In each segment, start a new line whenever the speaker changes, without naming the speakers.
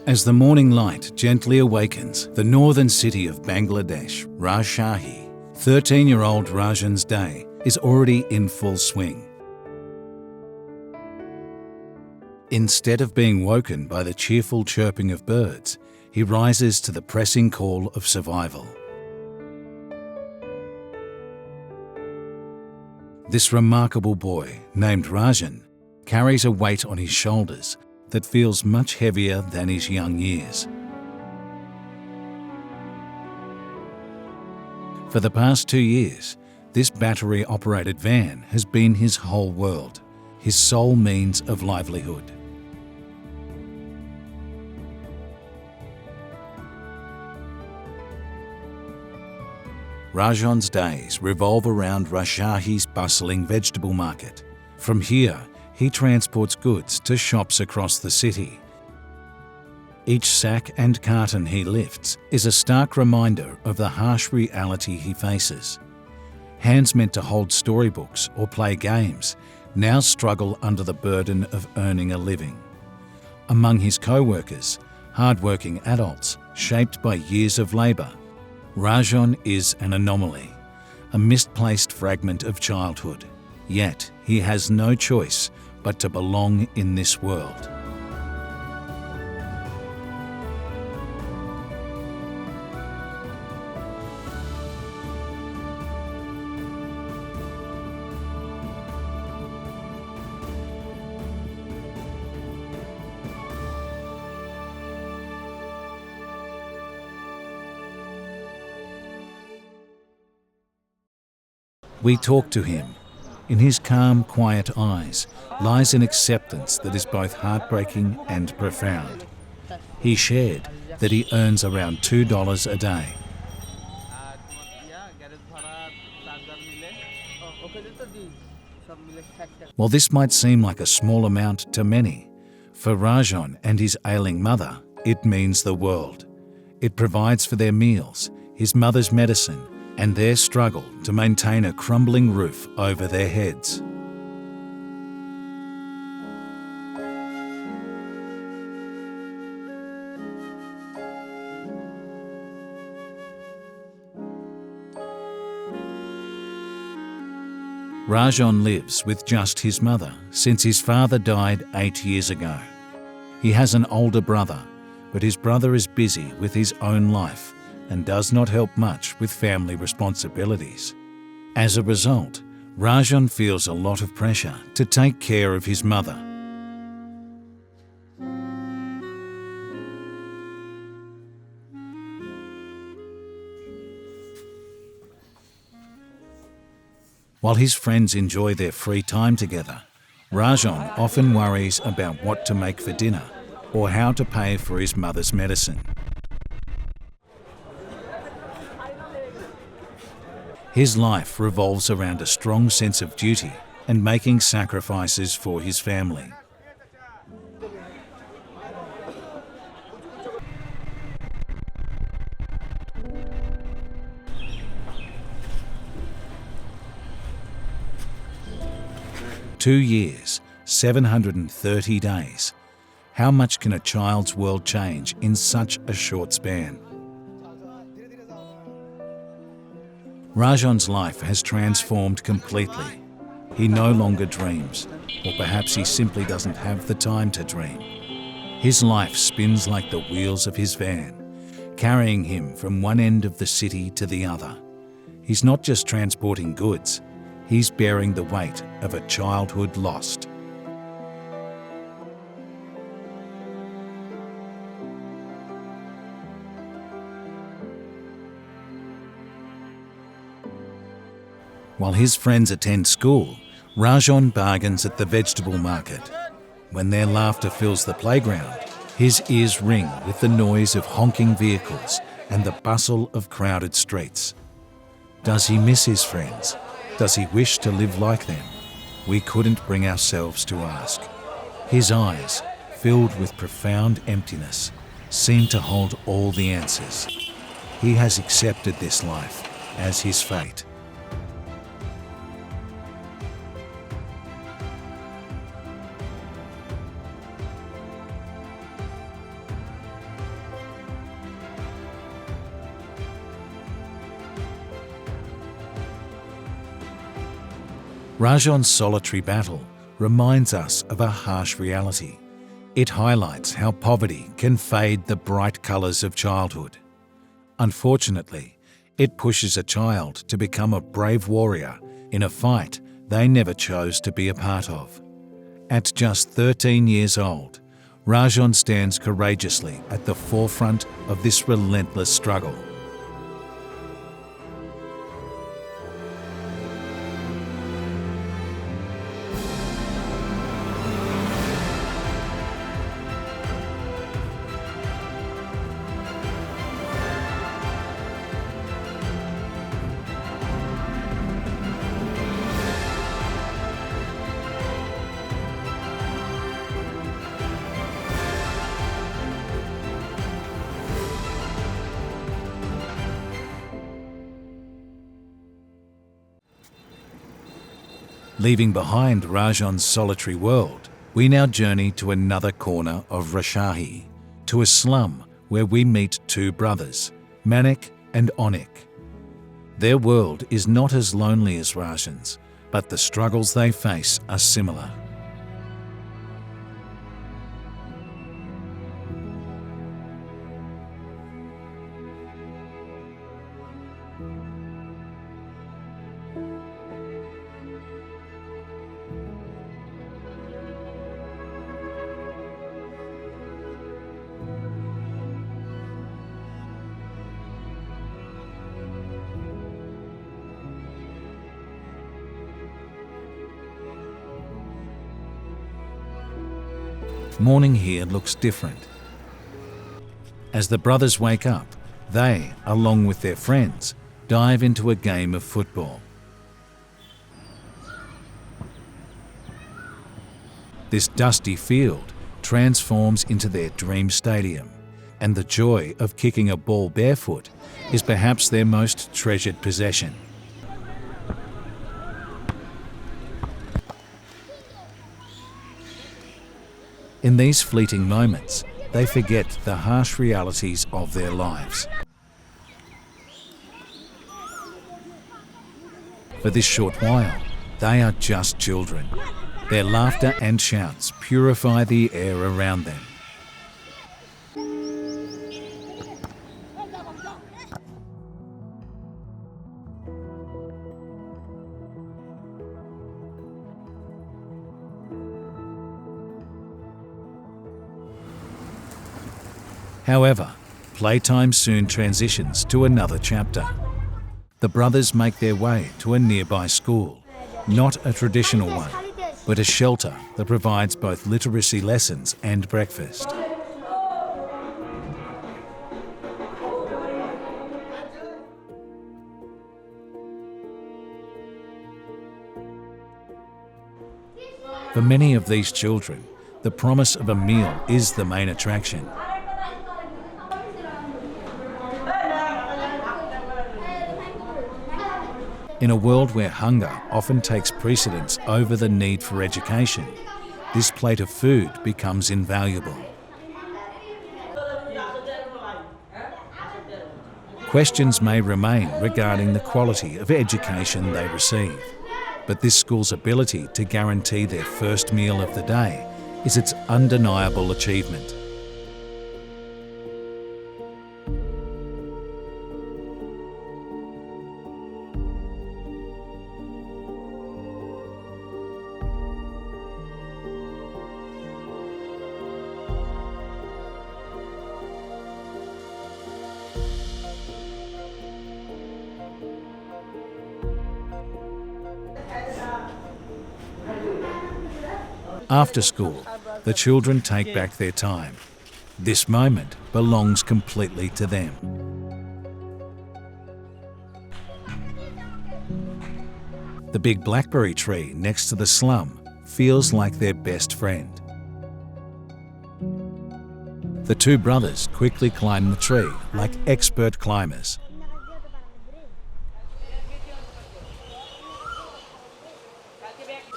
As the morning light gently awakens the northern city of Bangladesh, Rajshahi, 13-year-old Rajan's day is already in full swing. Instead of being woken by the cheerful chirping of birds, he rises to the pressing call of survival. This remarkable boy, named Rajan, carries a weight on his shoulders that feels much heavier than his young years. For the past 2 years, this battery-operated van has been his whole world, his sole means of livelihood. Rajan's days revolve around Rajshahi's bustling vegetable market. From here, he transports goods to shops across the city. Each sack and carton he lifts is a stark reminder of the harsh reality he faces. Hands meant to hold storybooks or play games now struggle under the burden of earning a living. Among his co-workers, hard-working adults shaped by years of labour, Rajon is an anomaly, a misplaced fragment of childhood. Yet he has no choice but to belong in this world. We talk to him. In his calm, quiet eyes lies an acceptance that is both heartbreaking and profound. He shared that he earns around $2 a day. While this might seem like a small amount to many, for Rajon and his ailing mother, it means the world. It provides for their meals, his mother's medicine, and their struggle to maintain a crumbling roof over their heads. Rajon lives with just his mother since his father died 8 years ago. He has an older brother, but his brother is busy with his own life and does not help much with family responsibilities. As a result, Rajan feels a lot of pressure to take care of his mother. While his friends enjoy their free time together, Rajan often worries about what to make for dinner or how to pay for his mother's medicine. His life revolves around a strong sense of duty and making sacrifices for his family. Two years, 730 days. How much can a child's world change in such a short span? Rajan's life has transformed completely. He no longer dreams, or perhaps he simply doesn't have the time to dream. His life spins like the wheels of his van, carrying him from one end of the city to the other. He's not just transporting goods, he's bearing the weight of a childhood lost. While his friends attend school, Rajon bargains at the vegetable market. When their laughter fills the playground, his ears ring with the noise of honking vehicles and the bustle of crowded streets. Does he miss his friends? Does he wish to live like them? We couldn't bring ourselves to ask. His eyes, filled with profound emptiness, seem to hold all the answers. He has accepted this life as his fate. Rajon's solitary battle reminds us of a harsh reality. It highlights how poverty can fade the bright colours of childhood. Unfortunately, it pushes a child to become a brave warrior in a fight they never chose to be a part of. At just 13 years old, Rajon stands courageously at the forefront of this relentless struggle. Leaving behind Rajon's solitary world, we now journey to another corner of Rajshahi, to a slum where we meet two brothers, Manik and Onik. Their world is not as lonely as Rajan's, but the struggles they face are similar. Morning here looks different. As the brothers wake up, they, along with their friends, dive into a game of football. This dusty field transforms into their dream stadium, and the joy of kicking a ball barefoot is perhaps their most treasured possession. In these fleeting moments, they forget the harsh realities of their lives. For this short while, they are just children. Their laughter and shouts purify the air around them. However, playtime soon transitions to another chapter. The brothers make their way to a nearby school, not a traditional one, but a shelter that provides both literacy lessons and breakfast. For many of these children, the promise of a meal is the main attraction. In a world where hunger often takes precedence over the need for education, this plate of food becomes invaluable. Questions may remain regarding the quality of education they receive, but this school's ability to guarantee their first meal of the day is its undeniable achievement. After school, the children take back their time. This moment belongs completely to them. The big blackberry tree next to the slum feels like their best friend. The two brothers quickly climb the tree like expert climbers.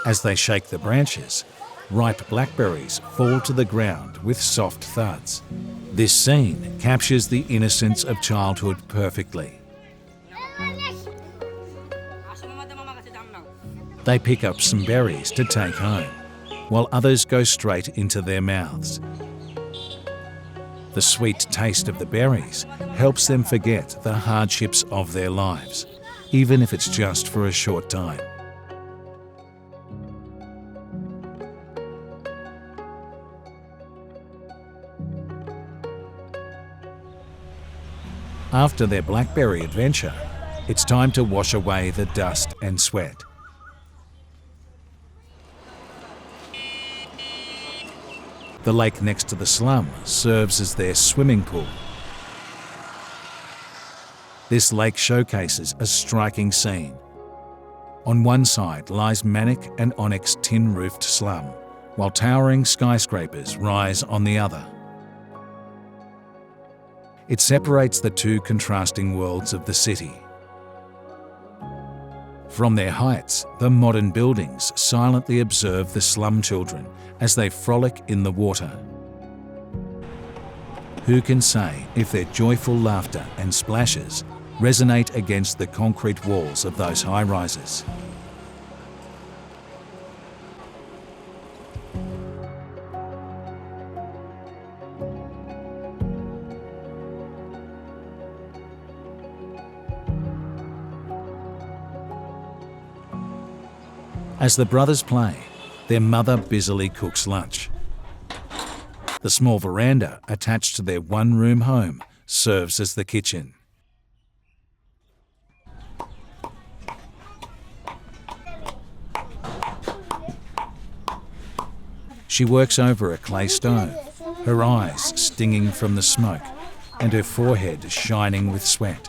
As they shake the branches, ripe blackberries fall to the ground with soft thuds. This scene captures the innocence of childhood perfectly. They pick up some berries to take home, while others go straight into their mouths. The sweet taste of the berries helps them forget the hardships of their lives, even if it's just for a short time. After their blackberry adventure, it's time to wash away the dust and sweat. The lake next to the slum serves as their swimming pool. This lake showcases a striking scene. On one side lies Manik and Onik's tin-roofed slum, while towering skyscrapers rise on the other. It separates the two contrasting worlds of the city. From their heights, the modern buildings silently observe the slum children as they frolic in the water. Who can say if their joyful laughter and splashes resonate against the concrete walls of those high-rises? As the brothers play, their mother busily cooks lunch. The small veranda attached to their one-room home serves as the kitchen. She works over a clay stove, her eyes stinging from the smoke and her forehead shining with sweat.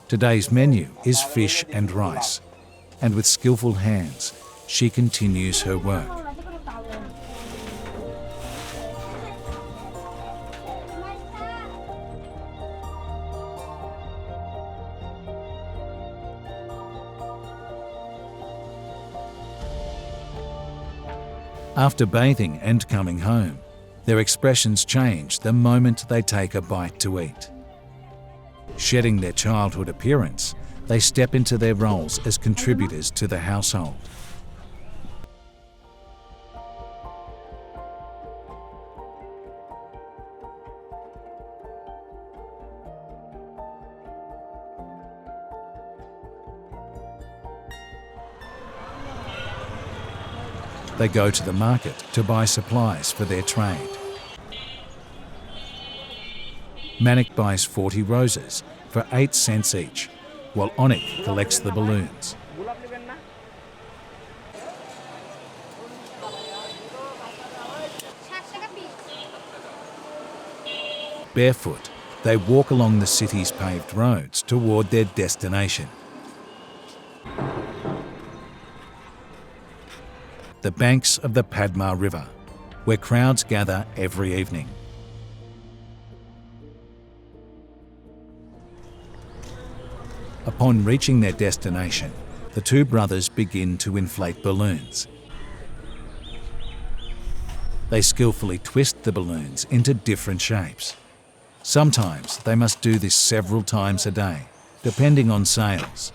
Today's menu is fish and rice, and with skillful hands, she continues her work. After bathing and coming home, their expressions change the moment they take a bite to eat. Shedding their childhood appearance, they step into their roles as contributors to the household. They go to the market to buy supplies for their trade. Manik buys 40 roses for 8 cents each, while Onik collects the balloons. Barefoot, they walk along the city's paved roads toward their destination. The banks of the Padma River, where crowds gather every evening. Upon reaching their destination, the two brothers begin to inflate balloons. They skillfully twist the balloons into different shapes. Sometimes they must do this several times a day, depending on sales.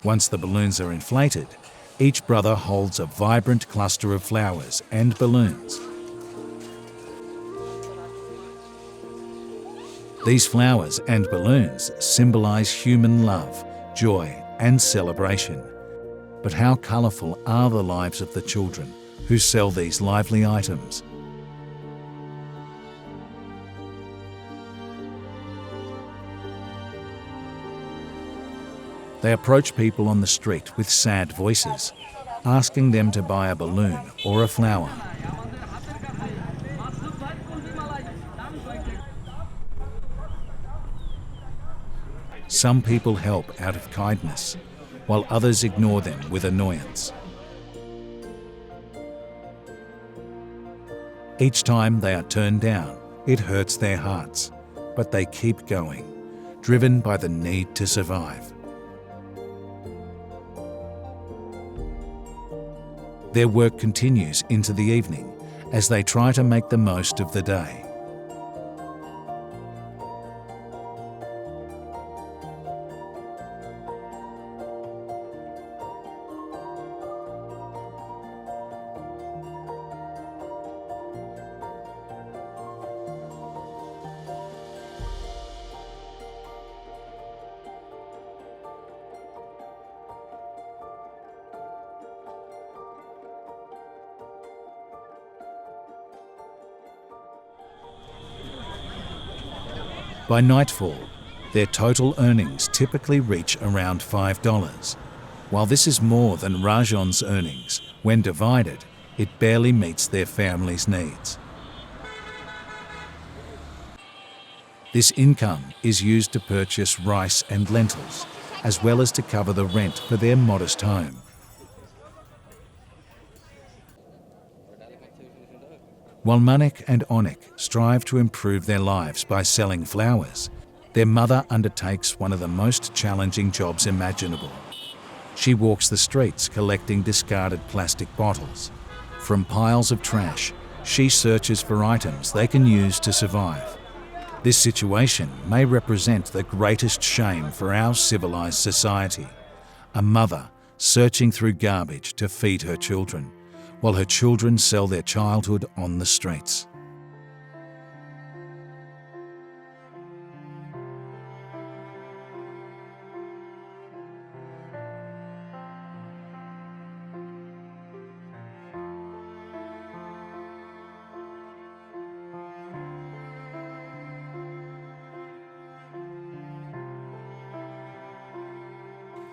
Once the balloons are inflated, each brother holds a vibrant cluster of flowers and balloons. These flowers and balloons symbolize human love, joy, and celebration. But how colourful are the lives of the children who sell these lively items? They approach people on the street with sad voices, asking them to buy a balloon or a flower. Some people help out of kindness, while others ignore them with annoyance. Each time they are turned down, it hurts their hearts, but they keep going, driven by the need to survive. Their work continues into the evening as they try to make the most of the day. By nightfall, their total earnings typically reach around $5. While this is more than Rajon's earnings, when divided, it barely meets their family's needs. This income is used to purchase rice and lentils, as well as to cover the rent for their modest home. While Manik and Onik strive to improve their lives by selling flowers, their mother undertakes one of the most challenging jobs imaginable. She walks the streets collecting discarded plastic bottles. From piles of trash, she searches for items they can use to survive. This situation may represent the greatest shame for our civilized society. A mother searching through garbage to feed her children, while her children sell their childhood on the streets.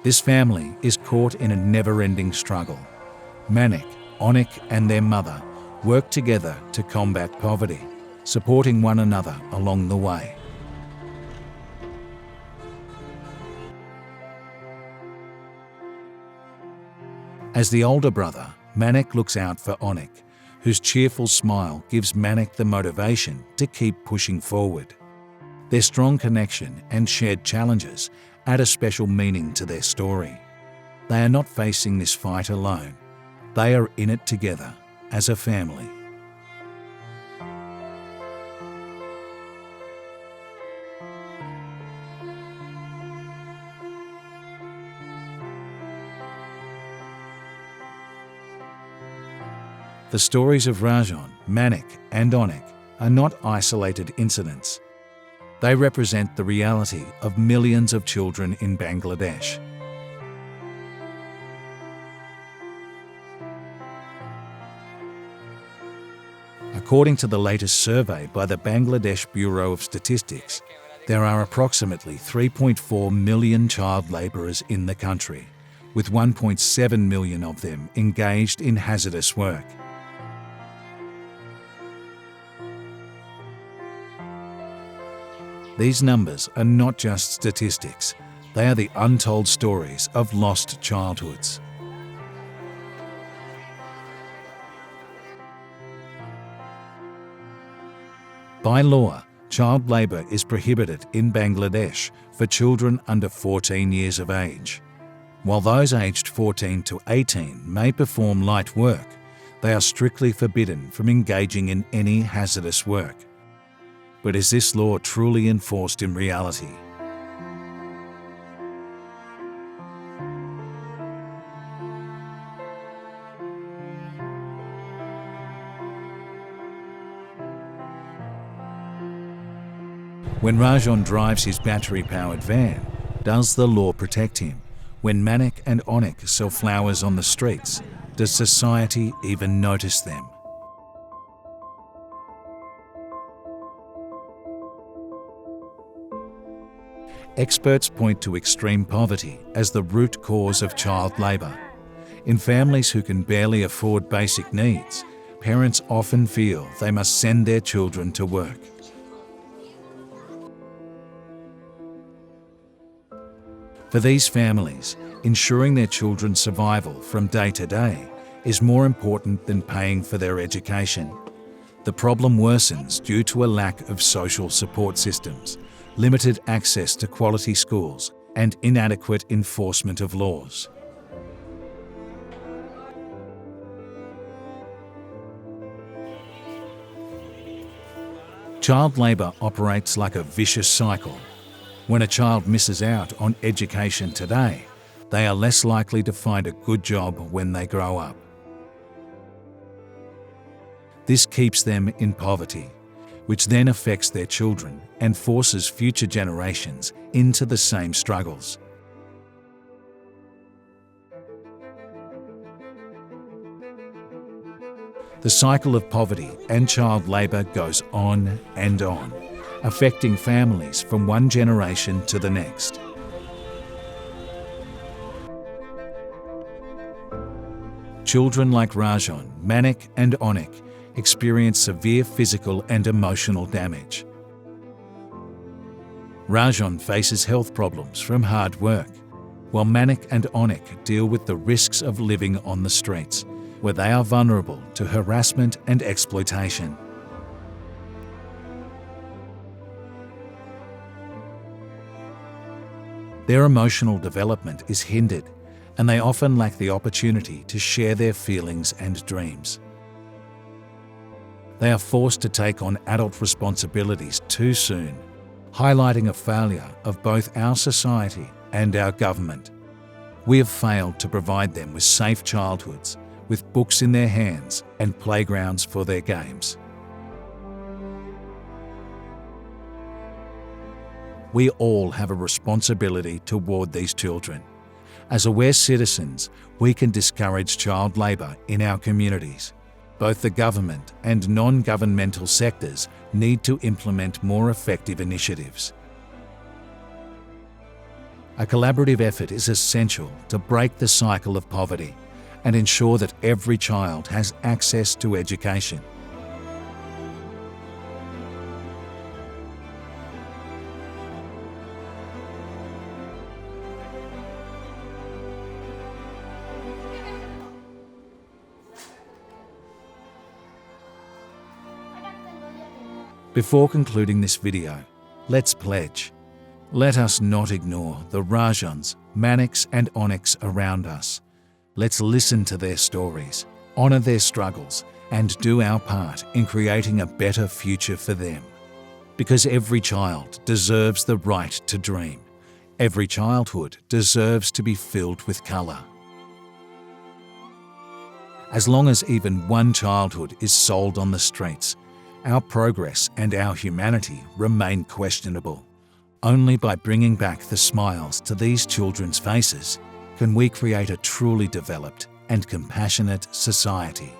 This family is caught in a never-ending struggle. Manik, Onik and their mother work together to combat poverty, supporting one another along the way. As the older brother, Manik looks out for Onik, whose cheerful smile gives Manik the motivation to keep pushing forward. Their strong connection and shared challenges add a special meaning to their story. They are not facing this fight alone. They are in it together as a family. The stories of Rajon, Manik and Onik are not isolated incidents. They represent the reality of millions of children in Bangladesh. According to the latest survey by the Bangladesh Bureau of Statistics, there are approximately 3.4 million child labourers in the country, with 1.7 million of them engaged in hazardous work. These numbers are not just statistics, they are the untold stories of lost childhoods. By law, child labour is prohibited in Bangladesh for children under 14 years of age. While those aged 14 to 18 may perform light work, they are strictly forbidden from engaging in any hazardous work. But is this law truly enforced in reality? When Rajon drives his battery-powered van, does the law protect him? When Manik and Onik sell flowers on the streets, does society even notice them? Experts point to extreme poverty as the root cause of child labour. In families who can barely afford basic needs, parents often feel they must send their children to work. For these families, ensuring their children's survival from day to day is more important than paying for their education. The problem worsens due to a lack of social support systems, limited access to quality schools, and inadequate enforcement of laws. Child labour operates like a vicious cycle. When a child misses out on education today, they are less likely to find a good job when they grow up. This keeps them in poverty, which then affects their children and forces future generations into the same struggles. The cycle of poverty and child labour goes on and on, affecting families from one generation to the next. Children like Rajon, Manik and Onik experience severe physical and emotional damage. Rajon faces health problems from hard work, while Manik and Onik deal with the risks of living on the streets, where they are vulnerable to harassment and exploitation. Their emotional development is hindered, and they often lack the opportunity to share their feelings and dreams. They are forced to take on adult responsibilities too soon, highlighting a failure of both our society and our government. We have failed to provide them with safe childhoods, with books in their hands and playgrounds for their games. We all have a responsibility toward these children. As aware citizens, we can discourage child labour in our communities. Both the government and non-governmental sectors need to implement more effective initiatives. A collaborative effort is essential to break the cycle of poverty and ensure that every child has access to education. Before concluding this video, let's pledge. Let us not ignore the Rajans, Maniks and Oniks around us. Let's listen to their stories, honour their struggles, and do our part in creating a better future for them. Because every child deserves the right to dream. Every childhood deserves to be filled with colour. As long as even one childhood is sold on the streets, our progress and our humanity remain questionable. Only by bringing back the smiles to these children's faces can we create a truly developed and compassionate society.